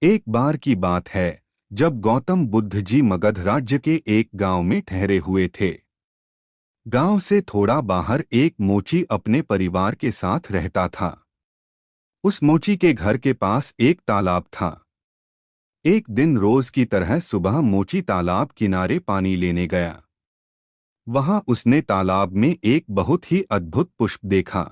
एक बार की बात है जब गौतम बुद्ध जी मगध राज्य के एक गांव में ठहरे हुए थे। गांव से थोड़ा बाहर एक मोची अपने परिवार के साथ रहता था। उस मोची के घर के पास एक तालाब था। एक दिन रोज की तरह सुबह मोची तालाब किनारे पानी लेने गया। वहां उसने तालाब में एक बहुत ही अद्भुत पुष्प देखा।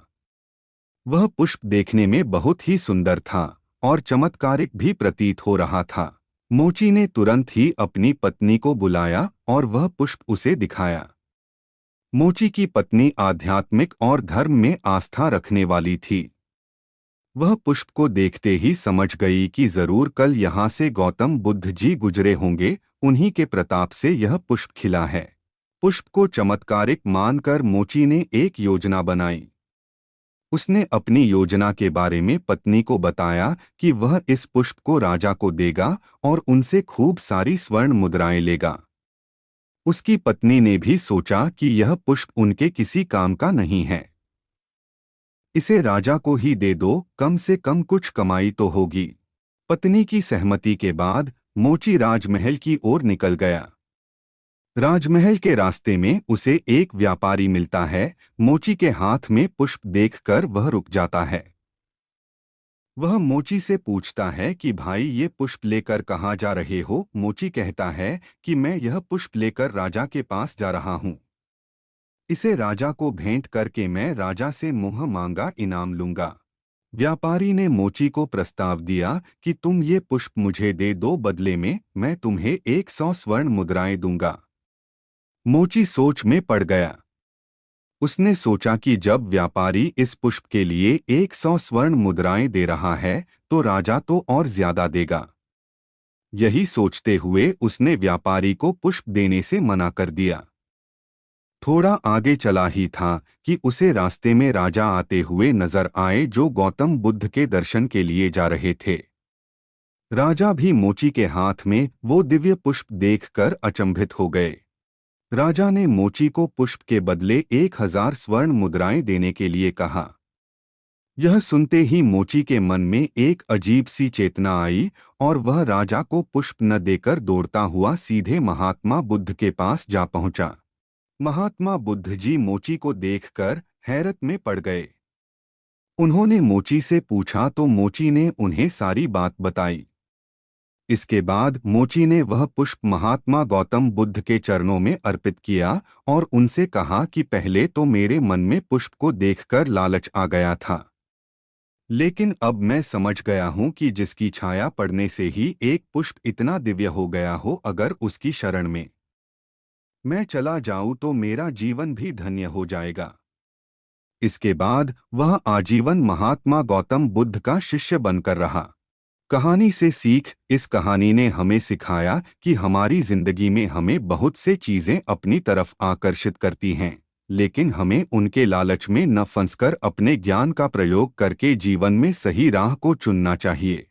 वह पुष्प देखने में बहुत ही सुंदर था और चमत्कारिक भी प्रतीत हो रहा था। मोची ने तुरंत ही अपनी पत्नी को बुलाया और वह पुष्प उसे दिखाया। मोची की पत्नी आध्यात्मिक और धर्म में आस्था रखने वाली थी। वह पुष्प को देखते ही समझ गई कि जरूर कल यहाँ से गौतम बुद्ध जी गुजरे होंगे, उन्हीं के प्रताप से यह पुष्प खिला है। पुष्प को चमत्कारिक मानकर मोची ने एक योजना बनाई। उसने अपनी योजना के बारे में पत्नी को बताया कि वह इस पुष्प को राजा को देगा और उनसे खूब सारी स्वर्ण मुद्राएं लेगा। उसकी पत्नी ने भी सोचा कि यह पुष्प उनके किसी काम का नहीं है, इसे राजा को ही दे दो, कम से कम कुछ कमाई तो होगी। पत्नी की सहमति के बाद मोची राजमहल की ओर निकल गया। राजमहल के रास्ते में उसे एक व्यापारी मिलता है। मोची के हाथ में पुष्प देखकर वह रुक जाता है। वह मोची से पूछता है कि भाई, ये पुष्प लेकर कहाँ जा रहे हो? मोची कहता है कि मैं यह पुष्प लेकर राजा के पास जा रहा हूँ। इसे राजा को भेंट करके मैं राजा से मुँह मांगा इनाम लूंगा। व्यापारी ने मोची को प्रस्ताव दिया कि तुम ये पुष्प मुझे दे दो, बदले में मैं तुम्हें 100 स्वर्ण मुद्राएं दूंगा। मोची सोच में पड़ गया। उसने सोचा कि जब व्यापारी इस पुष्प के लिए 100 स्वर्ण मुद्राएं दे रहा है तो राजा तो और ज्यादा देगा। यही सोचते हुए उसने व्यापारी को पुष्प देने से मना कर दिया। थोड़ा आगे चला ही था कि उसे रास्ते में राजा आते हुए नजर आए, जो गौतम बुद्ध के दर्शन के लिए जा रहे थे। राजा भी मोची के हाथ में वो दिव्य पुष्प देखकर अचंभित हो गए। राजा ने मोची को पुष्प के बदले 1000 स्वर्ण मुद्राएं देने के लिए कहा। यह सुनते ही मोची के मन में एक अजीब सी चेतना आई और वह राजा को पुष्प न देकर दौड़ता हुआ सीधे महात्मा बुद्ध के पास जा पहुंचा। महात्मा बुद्ध जी मोची को देखकर हैरत में पड़ गए। उन्होंने मोची से पूछा तो मोची ने उन्हें सारी बात बताई। इसके बाद मोची ने वह पुष्प महात्मा गौतम बुद्ध के चरणों में अर्पित किया और उनसे कहा कि पहले तो मेरे मन में पुष्प को देखकर लालच आ गया था, लेकिन अब मैं समझ गया हूँ कि जिसकी छाया पड़ने से ही एक पुष्प इतना दिव्य हो गया हो, अगर उसकी शरण में मैं चला जाऊं तो मेरा जीवन भी धन्य हो जाएगा। इसके बाद वह आजीवन महात्मा गौतम बुद्ध का शिष्य बनकर रहा। कहानी से सीख: इस कहानी ने हमें सिखाया कि हमारी जिंदगी में हमें बहुत से चीजें अपनी तरफ आकर्षित करती हैं, लेकिन हमें उनके लालच में न फंसकर अपने ज्ञान का प्रयोग करके जीवन में सही राह को चुनना चाहिए।